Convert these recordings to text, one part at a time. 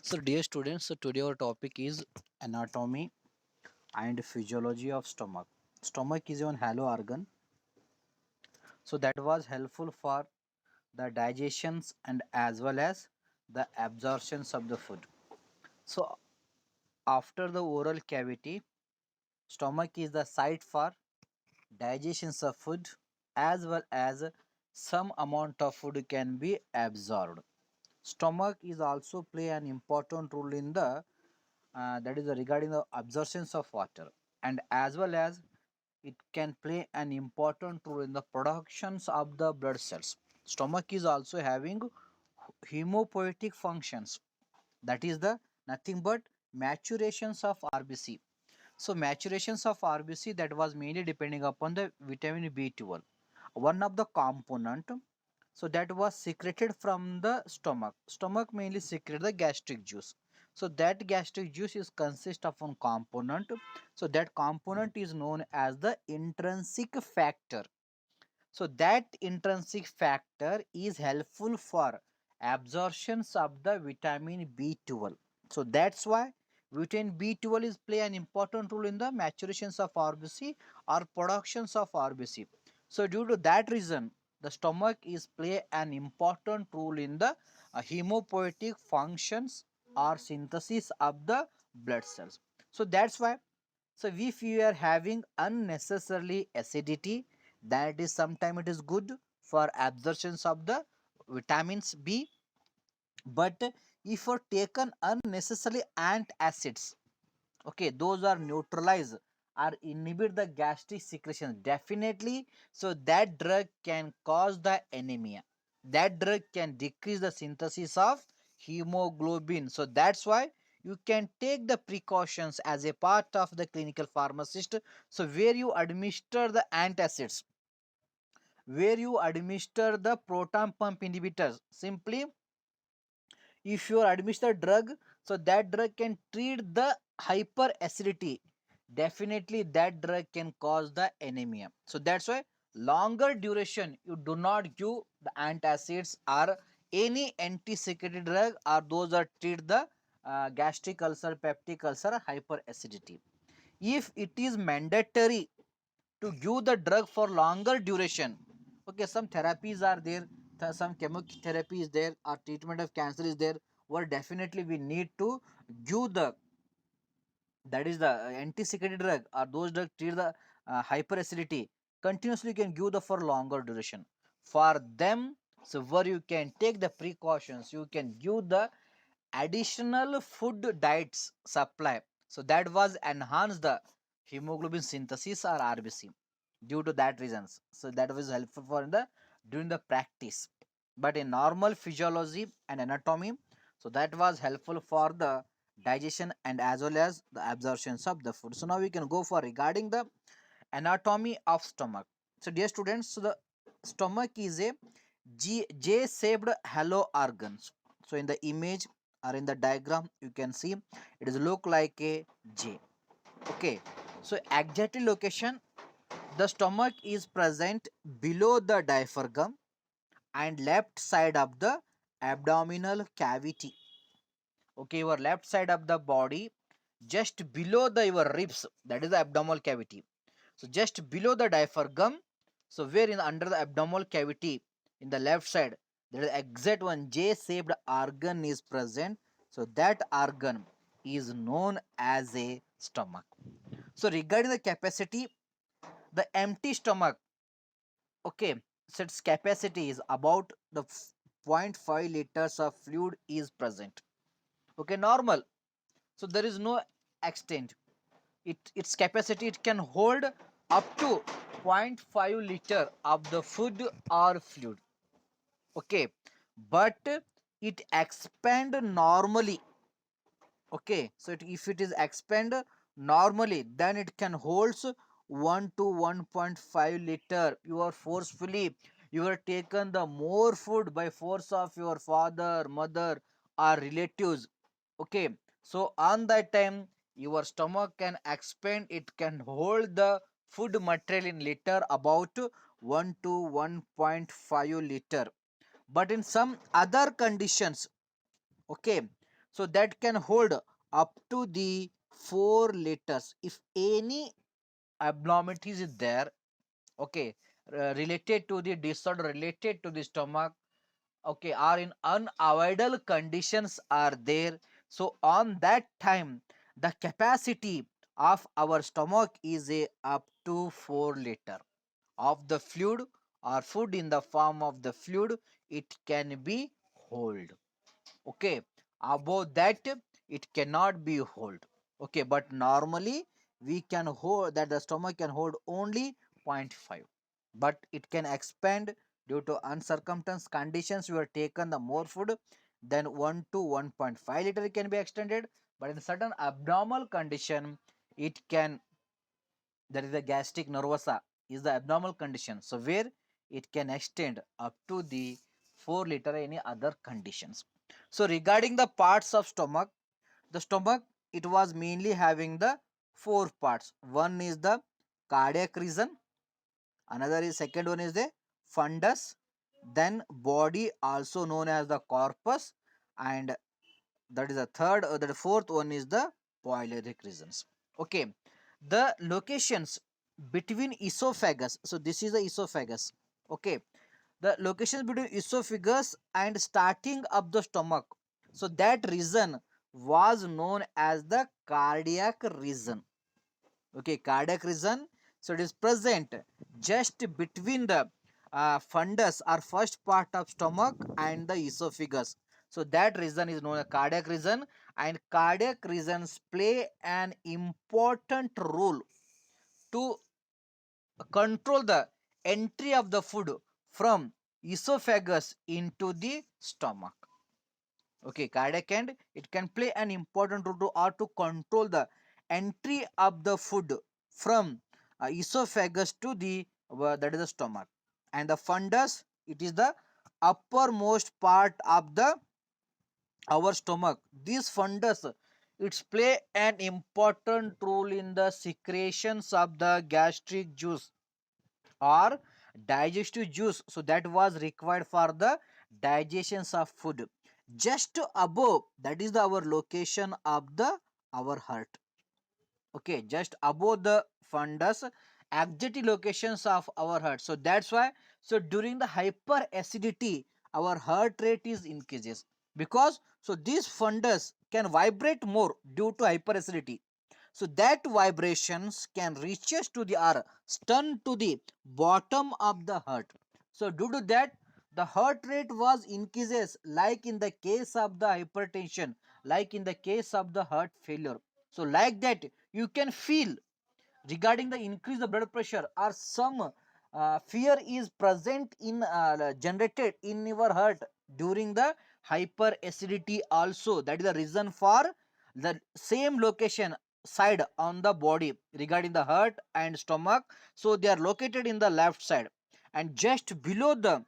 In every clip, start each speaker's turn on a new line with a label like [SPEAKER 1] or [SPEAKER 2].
[SPEAKER 1] So, dear students, so today our topic is anatomy and physiology of stomach. Stomach is one hollow organ, so that was helpful for the digestions and as well as the absorptions of the food. So, after the oral cavity, stomach is the site for digestions of food as well as some amount of food can be absorbed. Stomach is also play an important role in the that is regarding the absorptions of water, and as well as it can play an important role in the productions of the blood cells. Stomach is also having hemopoietic functions, that is the nothing but maturations of RBC. So maturations of RBC, that was mainly depending upon the vitamin B12, one of the component, so that was secreted from the stomach mainly secrete the gastric juice. So that gastric juice is consist of one component, so that component is known as the intrinsic factor. So that intrinsic factor is helpful for absorptions of the vitamin B12. So that's why vitamin B12 is play an important role in the maturations of RBC or productions of RBC. So due to that reason, the stomach is play an important role in the hemopoietic functions or synthesis of the blood cells. So that's why, so if you are having unnecessarily acidity, that is sometime it is good for absorptions of the vitamins B. But if you taken unnecessarily antacids, okay, those are neutralize or inhibit the gastric secretion definitely. So that drug can cause the anemia. That drug can decrease the synthesis of hemoglobin. So that's why you can take the precautions as a part of the clinical pharmacist. So where you administer the antacids, where you administer the proton pump inhibitors, simply if you administer drug, so that drug can treat the hyperacidity, definitely that drug can cause the anemia. So that's why longer duration you do not give the antacids or any anti-secretory drug, or those are treat the gastric ulcer, peptic ulcer, hyperacidity. If it is mandatory to give the drug for longer duration, okay, some therapies are there, some chemotherapy is there, or treatment of cancer is there, where definitely we need to give the, that is the anti-secretory drug, or those drugs treat the hyperacidity, continuously you can give the for longer duration for them. So where you can take the precautions, you can give the additional food diets supply, so that was enhance the hemoglobin synthesis or RBC due to that reasons. So that was helpful for the during the practice. But in normal physiology and anatomy, so that was helpful for the digestion and as well as the absorptions of the food. So now we can go for regarding the anatomy of stomach. So dear students, so the stomach is a J-shaped hollow organs. So in the image or in the diagram, you can see it is look like a J. Okay. So exactly location, the stomach is present below the diaphragm and left side of the abdominal cavity. Okay, your left side of the body, just below the your ribs, that is the abdominal cavity. So just below the diaphragm, so where in under the abdominal cavity in the left side, there is exact one J-shaped organ is present. So that organ is known as a stomach. So regarding the capacity, the empty stomach, okay, so its capacity is about the 0.5 liters of fluid is present. Okay, normal. So there is no extent. Its capacity, it can hold up to 0.5 liter of the food or fluid. Okay, but it expand normally. Okay, so if it is expand normally, then it can holds 1 to 1.5 liter. You are forcefully, you are taken the more food by force of your father, mother, or relatives. Okay, so on that time your stomach can expand, it can hold the food material in liter about 1 to 1.5 liter. But in some other conditions, okay, so that can hold up to the 4 liters. If any abnormalities is there, okay, related to the disorder, related to the stomach, okay, are in unavoidable conditions are there, so on that time the capacity of our stomach is a up to 4 liter of the fluid or food in the form of the fluid it can be hold. Okay, above that it cannot be hold. Okay, but normally we can hold that, the stomach can hold only 0.5, but it can expand due to uncircumstantial conditions. You are taken the more food, then 1 to 1.5 liter it can be extended, but in certain abnormal condition it can, that is the gastric nervosa is the abnormal condition, so where it can extend up to the 4 liter any other conditions. So regarding the parts of stomach, the stomach, it was mainly having the four parts. One is the cardiac region, another is, second one is the fundus, then body also known as the corpus, and that is the third, the fourth one is the pyloric regions. Okay, the locations between esophagus, so this is the esophagus. Okay, the locations between esophagus and starting up the stomach, so that region was known as the cardiac region. Okay, cardiac region, so it is present just between the fundus or first part of stomach and the esophagus, so that region is known as cardiac region. And cardiac regions play an important role to control the entry of the food from esophagus into the stomach. Okay, cardiac end, it can play an important role to, or to control the entry of the food from esophagus to the that is the stomach. And the fundus, it is the uppermost part of the our stomach. This fundus, it's play an important role in the secretions of the gastric juice or digestive juice, so that was required for the digestions of food. Just above, that is the our location of the our heart. Okay, just above the fundus, exact locations of our heart, so that's why, so during the hyper acidity our heart rate is increases, because so this fundus can vibrate more due to hyper acidity, so that vibrations can reaches to the or stun to the bottom of the heart. So due to that the heart rate was increases, like in the case of the hypertension, like in the case of the heart failure. So like that you can feel regarding the increase of blood pressure or some fear is present in generated in your heart during the hyper acidity also. That is the reason for the same location side on the body regarding the heart and stomach, so they are located in the left side, and just below the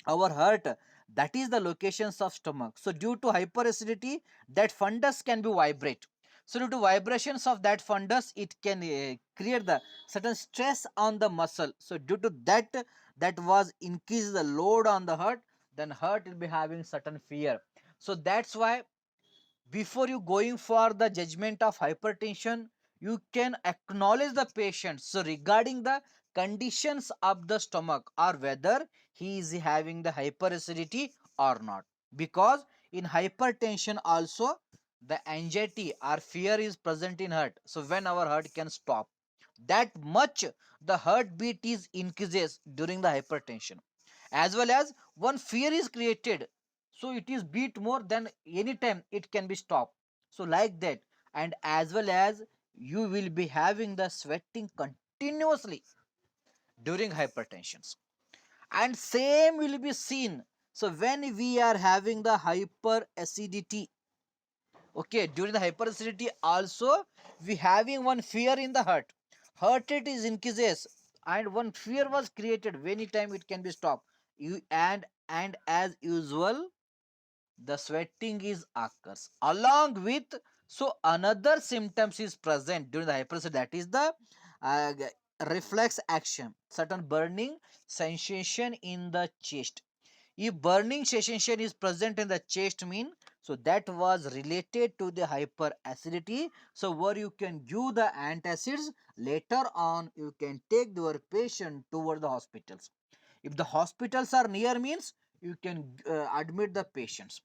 [SPEAKER 1] our heart, that is the locations of stomach. So due to hyperacidity that fundus can be vibrate, so due to vibrations of that fundus it can create the certain stress on the muscle, so due to that that was increase the load on the heart, then heart will be having certain fear. So that's why before you going for the judgment of hypertension, you can acknowledge the patient, so regarding the conditions of the stomach or whether he is having the hyperacidity or not, because in hypertension also the anxiety or fear is present in heart, so when our heart can stop that much, the heartbeat is increases during the hypertension, as well as one fear is created, so it is beat more than any time it can be stopped, so like that. And as well as you will be having the sweating continuously during hypertensions, and same will be seen, so when we are having the hyper acidity. Okay, during the hyperacidity also we having one fear in the heart rate is increases, and one fear was created anytime it can be stopped. You and as usual the sweating is occurs along with, so another symptoms is present during the hyperacidity, that is the uh, reflex action, certain burning sensation in the chest. If burning sensation is present in the chest mean, So that was related to the hyperacidity. So where you can give the antacids, later on you can take your patient toward the hospitals. If the hospitals are near means you can admit the patients.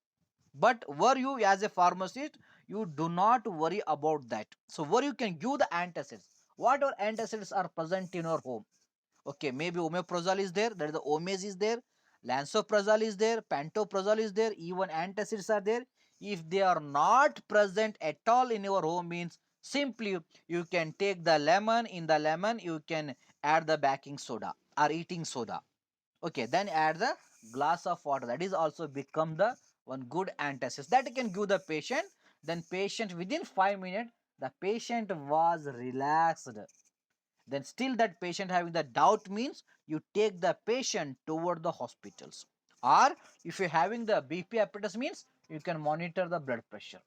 [SPEAKER 1] But where you as a pharmacist, you do not worry about that. So where you can give the antacids, whatever antacids are present in your home. Okay, maybe omeprazole is there, that is the omaze is there, lansoprazole is there, pantoprazole is there, even antacids are there. If they are not present at all in your home means simply you can take the lemon, in the lemon you can add the baking soda or eating soda. Okay, then add the glass of water, that is also become the one good antacid that you can give the patient. Then patient within 5 minutes the patient was relaxed. Then still that patient having the doubt means you take the patient toward the hospitals. Or if you're having the BP apparatus means you can monitor the blood pressure.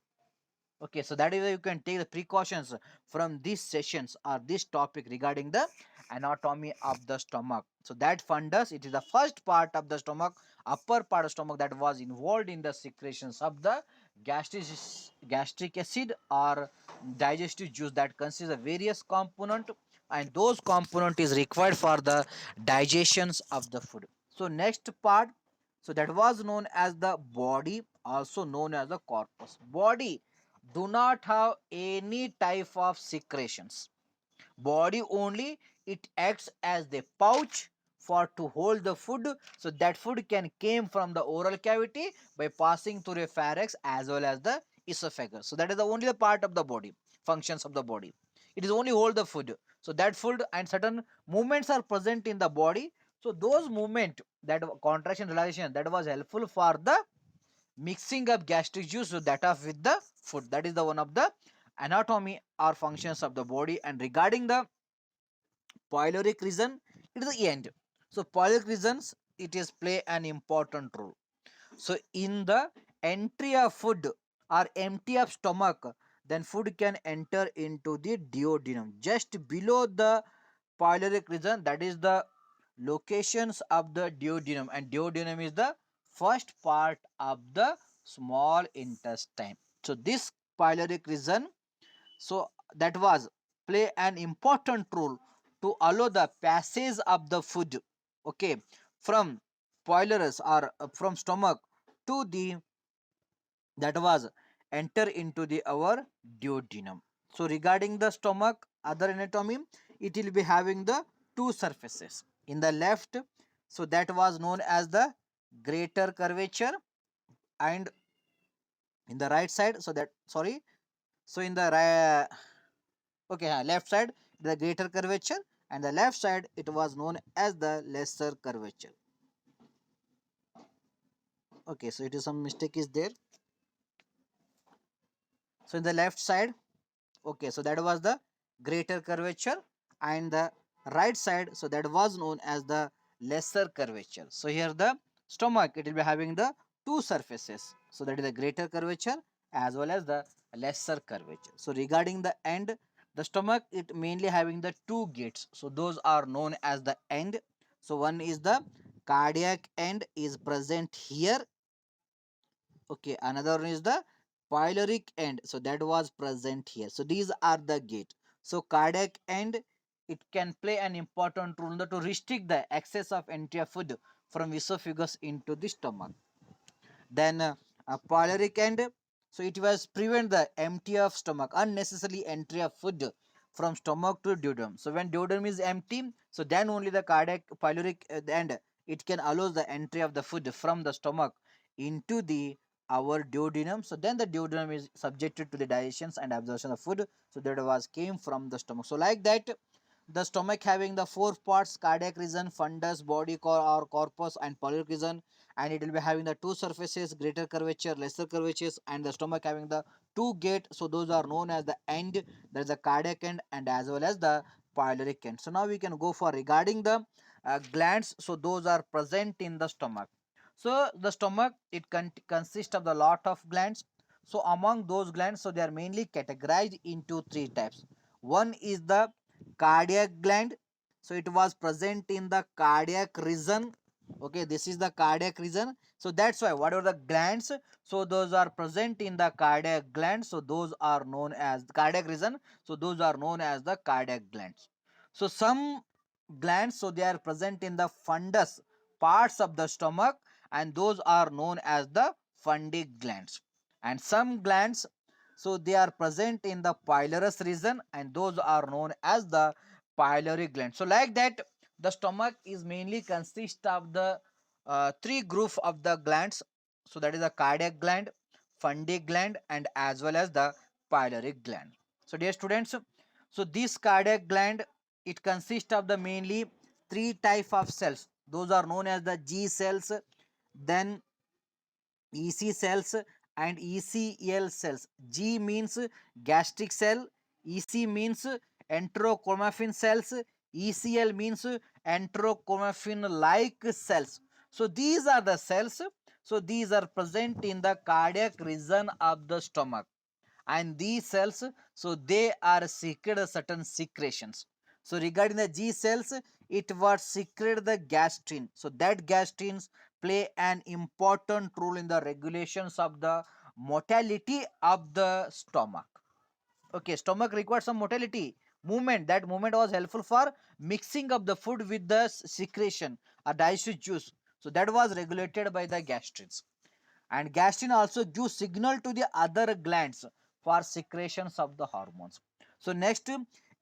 [SPEAKER 1] Okay, so that is why you can take the precautions from these sessions or this topic regarding the anatomy of the stomach. So that fundus, it is the first part of the stomach, upper part of stomach, that was involved in the secretions of the gastric acid or digestive juice that consists of various component, and those component is required for the digestions of the food. So next part, so that was known as the body, also known as the corpus. Body do not have any type of secretions. Body only, it acts as the pouch for to hold the food. So that food can came from the oral cavity by passing through a pharynx as well as the esophagus. So that is the only the part of the body, functions of the body. It is only hold the food. So that food and certain movements are present in the body. So those movement, that contraction relaxation, that was helpful for the mixing up gastric juice with that of with the food. That is the one of the anatomy or functions of the body. And regarding the pyloric region, it is the end. So pyloric regions, it is play an important role. So in the entry of food or empty of stomach, then food can enter into the duodenum just below the pyloric region, that is the locations of the duodenum, and duodenum is the first part of the small intestine. So this pyloric region, so that was play an important role to allow the passage of the food, okay, from pylorus or from stomach to the, that was enter into the our duodenum. So regarding the stomach other anatomy, it will be having the two surfaces in the left. So that was known as the greater curvature, and in the right side, so that sorry, so in the okay, left side the greater curvature, and the left side it was known as the lesser curvature. Okay, so it is some mistake is there. So in the left side, okay, so that was the greater curvature, and the right side, so that was known as the lesser curvature. So here the stomach, it will be having the two surfaces. So that is the greater curvature as well as the lesser curvature. So regarding the end, the stomach, it mainly having the two gates. So those are known as the end. So one is the cardiac end is present here. Okay, another one is the pyloric end, so that was present here. So these are the gate. So cardiac end, it can play an important role to restrict the access of entry of food from esophagus into the stomach. Then pyloric end, so it was prevent the empty of stomach, unnecessarily entry of food from stomach to duodenum. So when duodenum is empty, so then only the cardiac pyloric end, it can allow the entry of the food from the stomach into the our duodenum. So then the duodenum is subjected to the digestions and absorption of food. So that was came from the stomach. So like that, the stomach having the four parts: cardiac region, fundus, body core or corpus, and pyloric region. And it will be having the two surfaces: greater curvature, lesser curvatures, and the stomach having the two gate. So those are known as the end. There is the cardiac end and as well as the pyloric end. So now we can go for regarding the glands. So those are present in the stomach. So the stomach, it consists of the lot of glands. So among those glands, so they are mainly categorized into three types. One is the cardiac gland. So it was present in the cardiac region. Okay, this is the cardiac region. So that's why whatever the glands, so those are present in the cardiac gland, so those are known as the cardiac region, so those are known as the cardiac glands. So some glands, so they are present in the fundus parts of the stomach, and those are known as the fundic glands. And some glands, so they are present in the pylorus region, and those are known as the pylori glands. So like that, the stomach is mainly consist of the three group of the glands. So that is the cardiac gland, fundic gland, and as well as the pyloric gland. So dear students, so this cardiac gland, it consists of the mainly three type of cells. Those are known as the G cells, then EC cells, and ECL cells. G means gastric cell, EC means enterochromaffin cells, ECL means enterochromaffin like cells. So these are the cells. So these are present in the cardiac region of the stomach, and these cells, so they are secrete certain secretions. So regarding the G cells, it was secrete the gastrin. So that gastrins play an important role in the regulations of the motility of the stomach. Okay, stomach requires some motility movement. That movement was helpful for mixing of the food with the secretion, a digestive juice. So that was regulated by the gastrins, and gastrin also gives signal to the other glands for secretions of the hormones. So next,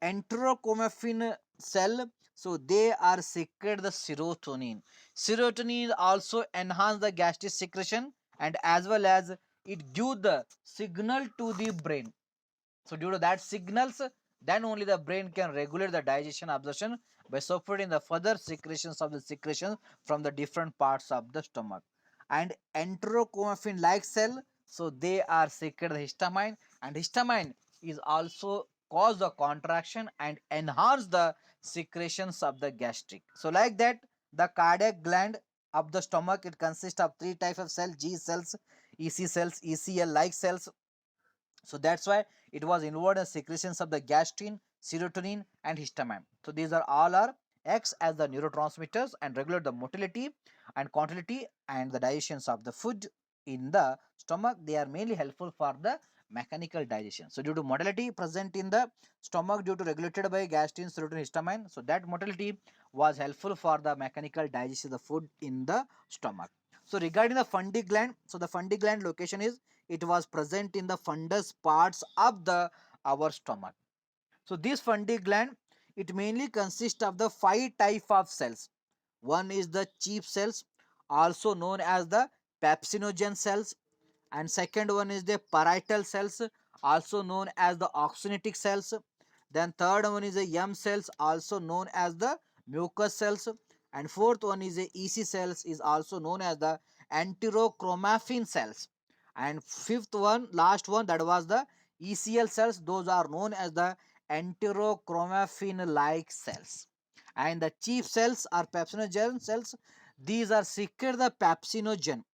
[SPEAKER 1] enterochromaffin cell, so they are secrete the serotonin. Serotonin also enhance the gastric secretion, and as well as it give the signal to the brain. So due to that signals, then only the brain can regulate the digestion absorption by supporting the further secretions of the secretions from the different parts of the stomach. And enterochromaffin like cell, so they are secrete the histamine, and histamine is also cause the contraction and enhance the secretions of the gastric. So like that, the cardiac gland of the stomach, it consists of three types of cells: G cells, EC cells, ECL like cells. So that's why it was involved in secretions of the gastrin, serotonin, and histamine. So these are all are acts as the neurotransmitters and regulate the motility and quantity and the digestions of the food in the stomach. They are mainly helpful for the mechanical digestion. So due to motility present in the stomach due to regulated by gastrin, serotonin, histamine, so that motility was helpful for the mechanical digestion of the food in the stomach. So regarding the fundy gland, so the fundy gland location is, it was present in the fundus parts of the our stomach. So this fundy gland, it mainly consists of the five type of cells. One is the chief cells, also known as the pepsinogen cells, and second one is the parietal cells, also known as the oxynetic cells. Then third one is the M cells, also known as the mucous cells, and fourth one is the EC cells, is also known as the enterochromaffin cells, and fifth one, last one, that was the ECL cells. Those are known as the enterochromaffin like cells. And the chief cells are pepsinogen cells. These are secrete the pepsinogen,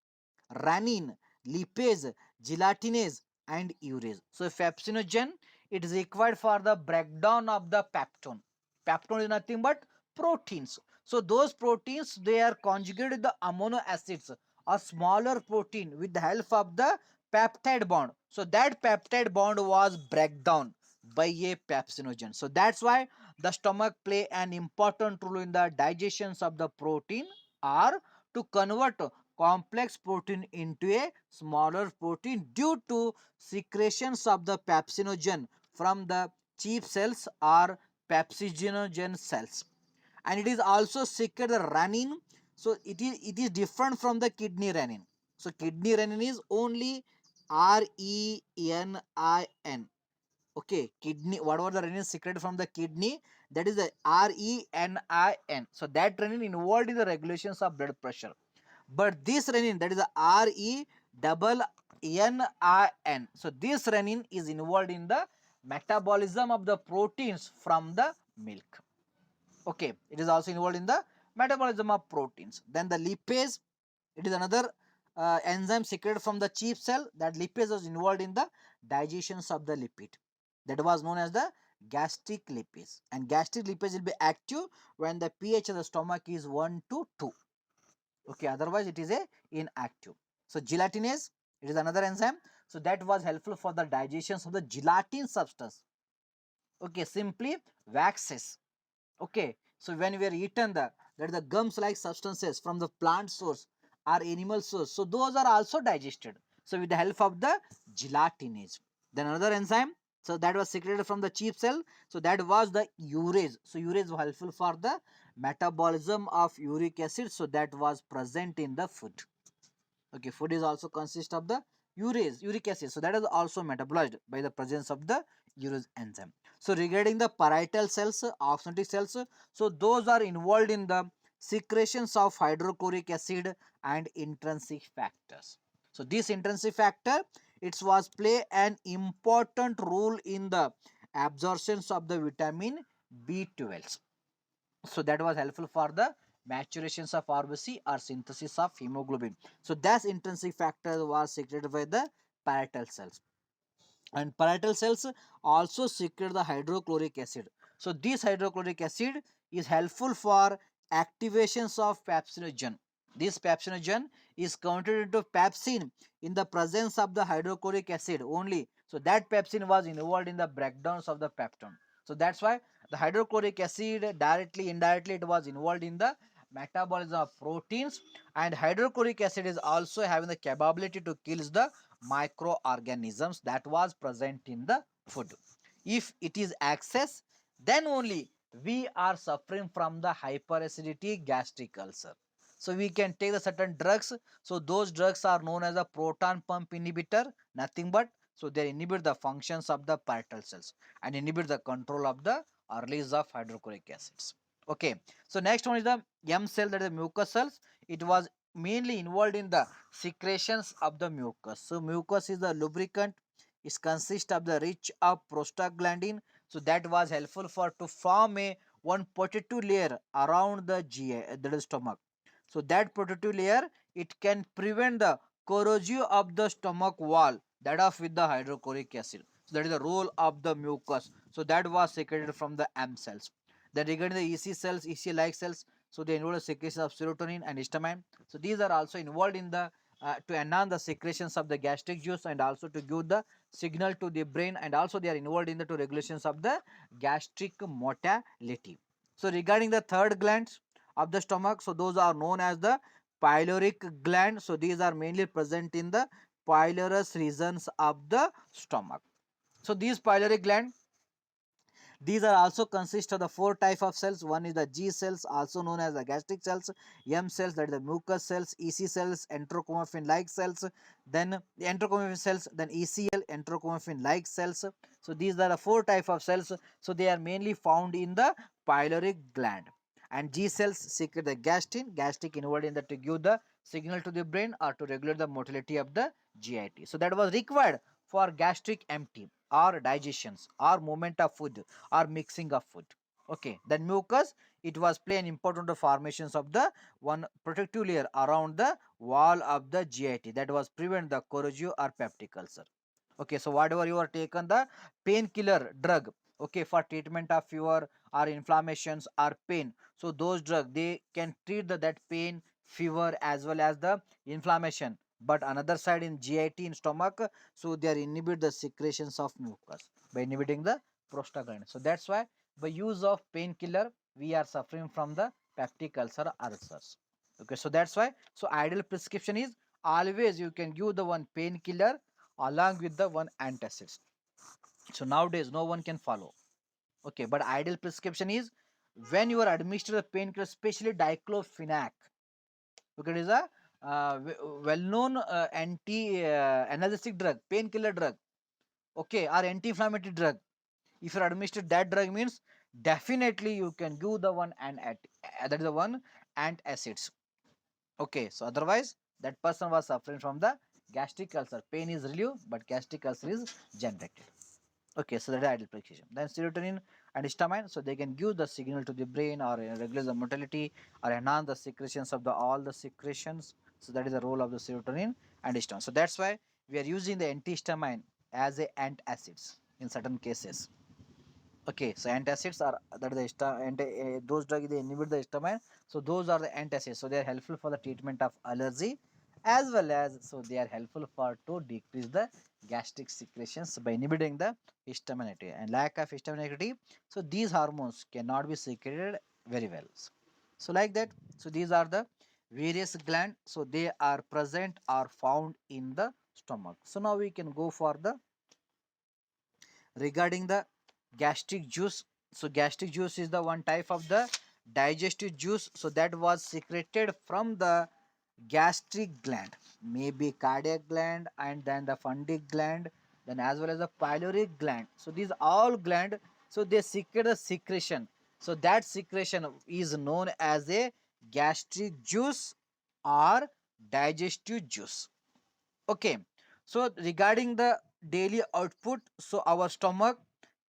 [SPEAKER 1] rannin, lipase, gelatinase, and urease. So pepsinogen, it is required for the breakdown of the peptone. Peptone is nothing but proteins. So those proteins, they are conjugated with the amino acids, a smaller protein, with the help of the peptide bond. So that peptide bond was breakdown by a pepsinogen. So that's why the stomach play an important role in the digestions of the protein, or to convert complex protein into a smaller protein due to secretions of the pepsinogen from the chief cells or pepsinogen cells. And it is also secret the renin. So it is different from the kidney renin. So kidney renin is only renin. Okay, kidney, whatever the renin secreted from the kidney, that is the renin. So that renin involved in the regulations of blood pressure. But this renin, that is the renin. So this renin is involved in the metabolism of the proteins from the milk. Okay, it is also involved in the metabolism of proteins. Then the lipase, it is another enzyme secreted from the chief cell. That lipase was involved in the digestions of the lipid. That was known as the gastric lipase. And gastric lipase will be active when the pH of the stomach is 1 to 2. Okay, otherwise it is a inactive. So gelatinase, it is another enzyme. So that was helpful for the digestion of the gelatin substance. Okay, simply waxes. Okay, so when we are eaten the gums like substances from the plant source or animal source, so those are also digested. So with the help of the gelatinase. Then another enzyme, so that was secreted from the chief cell, so that was the urease. So urease was helpful for the metabolism of uric acid, so that was present in the food. Okay, food is also consist of the uric acid. So that is also metabolized by the presence of the urease enzyme. So regarding the parietal cells, oxygenated cells, so those are involved in the secretions of hydrochloric acid and intrinsic factors. So this intrinsic factor, it was play an important role in the absorptions of the vitamin B12. So that was helpful for the maturations of RBC or synthesis of hemoglobin. So that intrinsic factor was secreted by the parietal cells, and parietal cells also secrete the hydrochloric acid. So this hydrochloric acid is helpful for activations of pepsinogen. This pepsinogen is converted into pepsin in the presence of the hydrochloric acid only. So that pepsin was involved in the breakdowns of the peptone. So that's why the hydrochloric acid directly, indirectly, it was involved in the metabolism of proteins, and hydrochloric acid is also having the capability to kill the microorganisms that was present in the food. If it is excess, then only we are suffering from the hyperacidity gastric ulcer. So we can take the certain drugs. So those drugs are known as a proton pump inhibitor, nothing but, so they inhibit the functions of the parietal cells and inhibit the control of the release of hydrochloric acids. Okay, so next one is the M cell, that is the mucus cells. It was mainly involved in the secretions of the mucus. So mucus is the lubricant. It consists of the rich of prostaglandin. So that was helpful for to form a one protective layer around the GI, that is stomach. So that protective layer, it can prevent the corrosion of the stomach wall, that of with the hydrochloric acid. So that is the role of the mucus. So that was secreted from the M cells. Then regarding the EC cells, EC like cells, so they involve the secretion of serotonin and histamine. So these are also involved in the to enhance the secretions of the gastric juice and also to give the signal to the brain, and also they are involved in the to regulations of the gastric motility. So regarding the third glands of the stomach, so those are known as the pyloric gland. So these are mainly present in the pylorus regions of the stomach. So these pyloric gland, these are also consist of the four type of cells. One is the G cells, also known as the gastric cells, M cells, that is the mucus cells, EC cells, enterochromaffin like cells, then the enterochromaffin cells, then ECL, enterochromaffin like cells. So these are the four type of cells. So they are mainly found in the pyloric gland. And G cells secrete the gastrin, gastric involved in the to give the signal to the brain or to regulate the motility of the GIT. So that was required for gastric empty or digestions or movement of food or mixing of food. Okay, then mucus, it was play an important formations of the one protective layer around the wall of the GIT that was prevent the corrosive or peptic ulcer. Okay, so whatever you are taken the painkiller drug, okay, for treatment of fever or inflammations or pain, so those drug they can treat that pain, fever as well as the inflammation. But another side in GIT in stomach, so they are inhibit the secretions of mucus by inhibiting the prostaglandin. So that's why by use of painkiller we are suffering from the peptic ulcer ulcers. Okay, so that's why, so ideal prescription is always you can give the one painkiller along with the one antacids. So nowadays no one can follow. Okay, but ideal prescription is when you are administered the painkiller, especially diclofenac. Okay, it is a well-known anti-analgesic drug, painkiller drug. Okay, or anti-inflammatory drug. If you are administered that drug means definitely you can give the one and at that is the one antacids. Okay, so otherwise that person was suffering from the gastric ulcer. Pain is relieved, but gastric ulcer is generated. Okay, so that is ideal prescription. Then serotonin and histamine, so they can give the signal to the brain or regulate the motility or enhance the secretions of the all the secretions. So that is the role of the serotonin and histamine. So that's why we are using the antihistamine as a antacids in certain cases. Okay, so antacids are that is the those drugs they inhibit the histamine, So those are the antacids. So they are helpful for the treatment of allergy, as well as so they are helpful for to decrease the gastric secretions by inhibiting the histamine activity. And lack of histamine activity, so these hormones cannot be secreted very well. So like that, so these are the various glands. So they are present or found in the stomach. So now we can go for the regarding the gastric juice. So gastric juice is the one type of the digestive juice, so that was secreted from the gastric gland, maybe cardiac gland, and then the fundic gland, then as well as the pyloric gland. So these all gland, so they secrete a secretion. So that secretion is known as a gastric juice or digestive juice. Okay, so regarding the daily output, so our stomach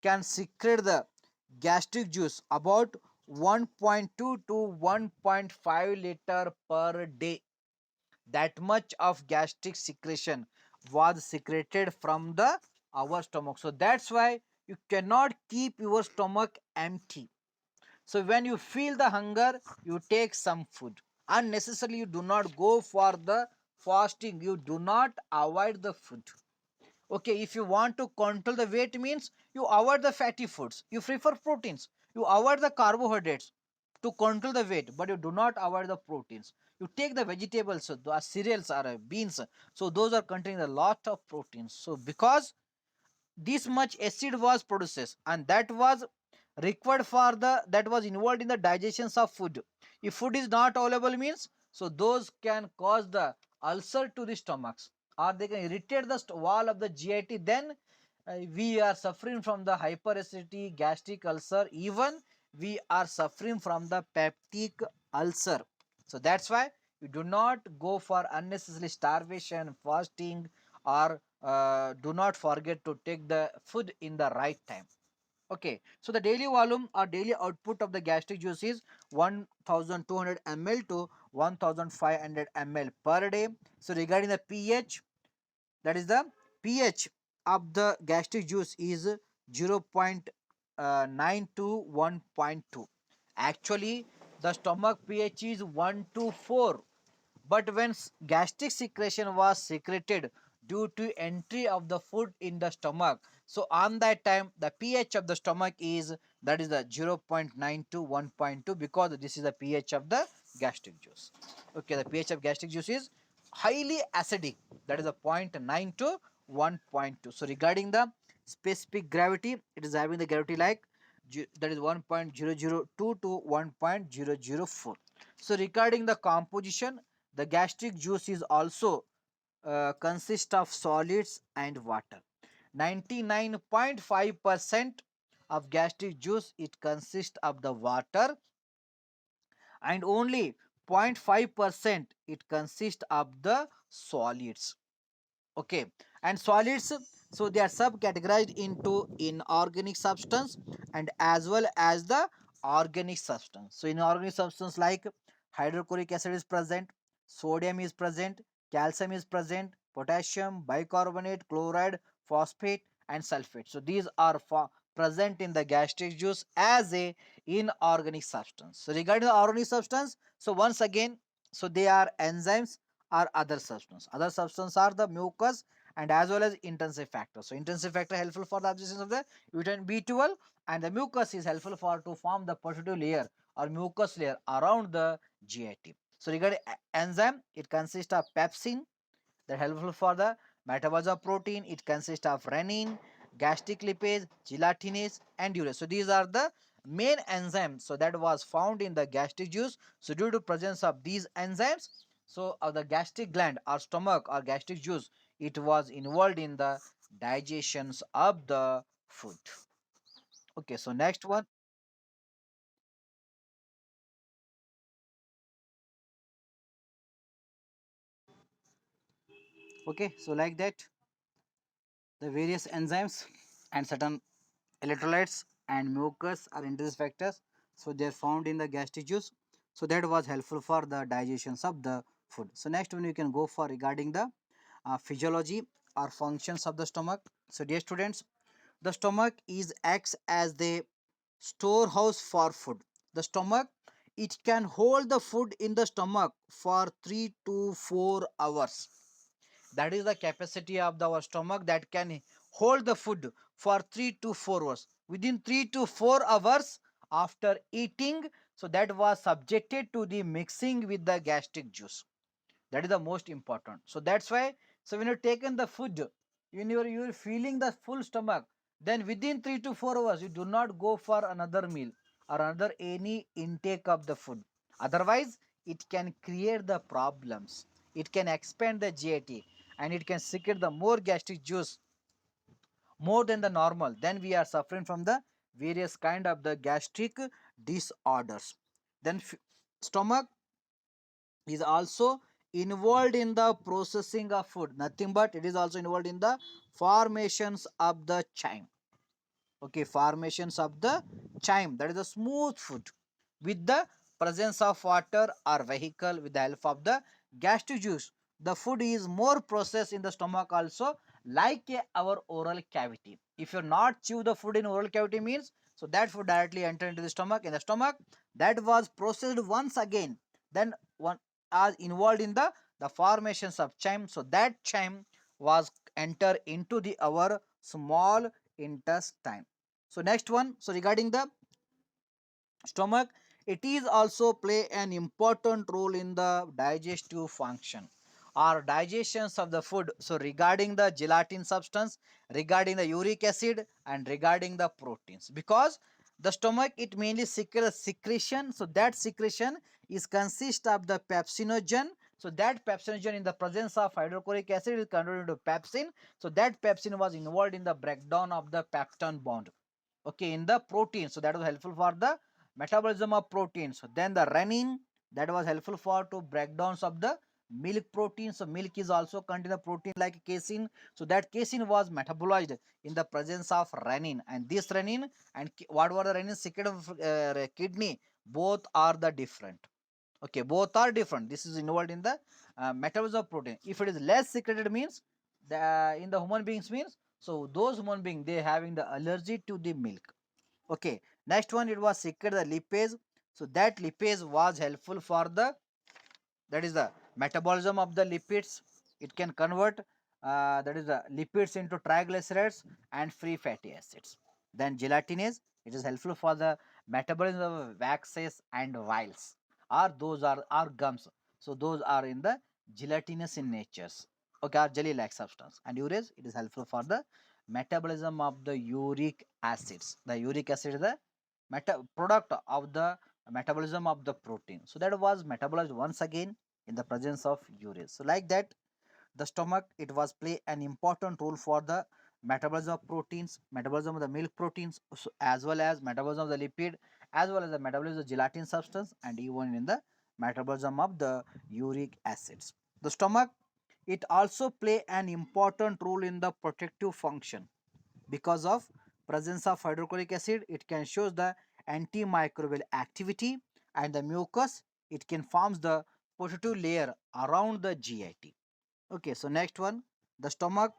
[SPEAKER 1] can secrete the gastric juice about 1.2 to 1.5 liter per day. That much of gastric secretion was secreted from the our stomach. So that's why you cannot keep your stomach empty. So when you feel the hunger, you take some food. Unnecessarily, you do not go for the fasting. You do not avoid the food. Okay, if you want to control the weight means you avoid the fatty foods. You prefer proteins. You avoid the carbohydrates to control the weight, but you do not avoid the proteins. You take the vegetables, so the cereals or beans. So those are containing a lot of proteins. So because this much acid was produced and that was required for the that was involved in the digestions of food. If food is not available means, so those can cause the ulcer to the stomachs, or they can irritate the wall of the GIT. Then we are suffering from the hyperacidity, gastric ulcer, even we are suffering from the peptic ulcer. So that's why you do not go for unnecessary starvation, fasting, or do not forget to take the food in the right time. Okay, so the daily volume or daily output of the gastric juice is 1200 ml to 1500 ml per day. So regarding the pH, that is the pH of the gastric juice is 0.9 to 1.2. Actually, the stomach pH is 1 to 4, but when gastric secretion was secreted due to entry of the food in the stomach, so on that time the pH of the stomach is, that is the 0.9 to 1.2, because this is the pH of the gastric juice. Okay, the pH of gastric juice is highly acidic, that is a zero point 0.9 to 1.2. So regarding the specific gravity, it is having the gravity like that is 1.002 to 1.004. So regarding the composition, the gastric juice is also consist of solids and water. 99.5% of gastric juice it consists of the water, and only 0.5% it consists of the solids. Okay, and solids, so they are subcategorized into inorganic substance and as well as the organic substance. So inorganic substance like hydrochloric acid is present, sodium is present, calcium is present, potassium, bicarbonate, chloride, phosphate, and sulfate. So these are present in the gastric juice as a inorganic substance. So regarding the organic substance, so once again, so they are enzymes or other substance. Other substance are the mucus and as well as intensive factor. So intensive factor helpful for the absorption of the vitamin B12, and the mucus is helpful for to form the protective layer or mucus layer around the GIT. So regarding enzyme, it consists of pepsin, that helpful for the metabolism of protein. It consists of rennin, gastric lipase, gelatinase, and urease. So these are the main enzymes. So that was found in the gastric juice. So due to presence of these enzymes, so the gastric gland or stomach or gastric juice, it was involved in the digestions of the food. Okay, so next one. Okay, so like that, the various enzymes and certain electrolytes and mucus are intrinsic factors, so they are found in the gastric juice. So that was helpful for the digestions of the food. So next one you can go for regarding the physiology or functions of the stomach. So dear students, the stomach is acts as the storehouse for food. The stomach it can hold the food in the stomach for 3 to 4 hours. That is the capacity of our stomach that can hold the food for 3 to 4 hours. Within 3 to 4 hours after eating, so that was subjected to the mixing with the gastric juice. That is the most important. So that's why, so when you're taken the food, you're feeling the full stomach, then within 3 to 4 hours you do not go for another meal or another any intake of the food. Otherwise it can create the problems, it can expand the GIT, and it can secrete the more gastric juice more than the normal. Then we are suffering from the various kind of the gastric disorders. Then stomach is also involved in the processing of food. Nothing but it is also involved in the formations of the chyme. Okay, formations of the chyme, that is the smooth food with the presence of water or vehicle with the help of the gastric juice. The food is more processed in the stomach also, like our oral cavity. If you not chew the food in oral cavity means, so that food directly enter into the stomach. In the stomach, that was processed once again, then one are involved in the formations of chyme. So that chyme was enter into the our small intestine. So next one, so regarding the stomach, it is also play an important role in the digestive function or digestions of the food. So regarding the gelatin substance, regarding the uric acid, and regarding the proteins, because the stomach it mainly secretes secretion. So that secretion is consist of the pepsinogen. So that pepsinogen in the presence of hydrochloric acid is converted into pepsin. So that pepsin was involved in the breakdown of the peptone bond, okay, in the protein. So that was helpful for the metabolism of proteins. So then the renin, that was helpful for to breakdowns of the milk protein. So milk is also contain a protein like casein. So that casein was metabolized in the presence of renin, and this renin and what were the renin secret of kidney, both are the different. Okay, both are different. This is involved in the metabolism of protein. If it is less secreted means the in the human beings means, so those human beings they having the allergy to the milk. Okay, next one, it was secreted the lipase. So that lipase was helpful for the, that is the metabolism of the lipids. It can convert that is the lipids into triglycerides and free fatty acids. Then gelatinase, it is helpful for the metabolism of waxes and vials, or those are gums. So those are in the gelatinous in natures, okay, or jelly like substance. And urease, it is helpful for the metabolism of the uric acids. The uric acid is the product of the metabolism of the protein. So that was metabolized once again in the presence of urea. So like that, the stomach it was play an important role for the metabolism of proteins, metabolism of the milk proteins, so as well as metabolism of the lipid, as well as the metabolism of gelatin substance, and even in the metabolism of the uric acids. The stomach it also play an important role in the protective function because of presence of hydrochloric acid. It can show the antimicrobial activity, and the mucus it can forms the protective layer around the GIT. Okay, so next one, the stomach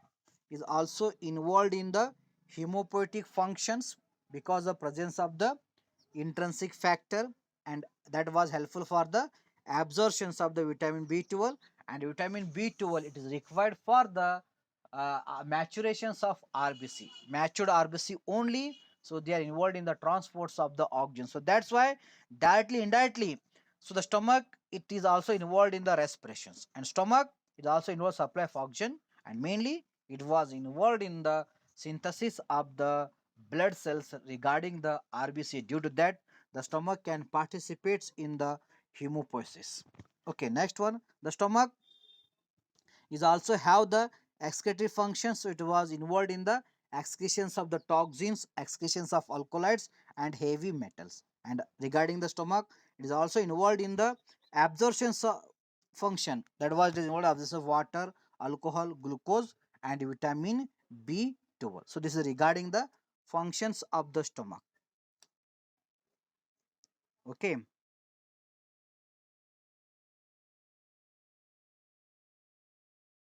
[SPEAKER 1] is also involved in the hemopoietic functions because of presence of the intrinsic factor, and that was helpful for the absorptions of the vitamin B12. And vitamin B12 it is required for the maturations of RBC, matured RBC only. So they are involved in the transports of the oxygen. So that's why directly indirectly, so the stomach it is also involved in the respirations, and stomach it also involves supply of oxygen, and mainly it was involved in the synthesis of the blood cells regarding the RBC. Due to that, the stomach can participate in the hemopoiesis. Okay, next one, the stomach is also have the excretory functions. So it was involved in the excretions of the toxins, excretions of alkaloids and heavy metals. And regarding the stomach, it is also involved in the absorptions function, that was involved absorption of water, alcohol, glucose, and vitamin B12. So this is regarding the functions of the stomach. Okay.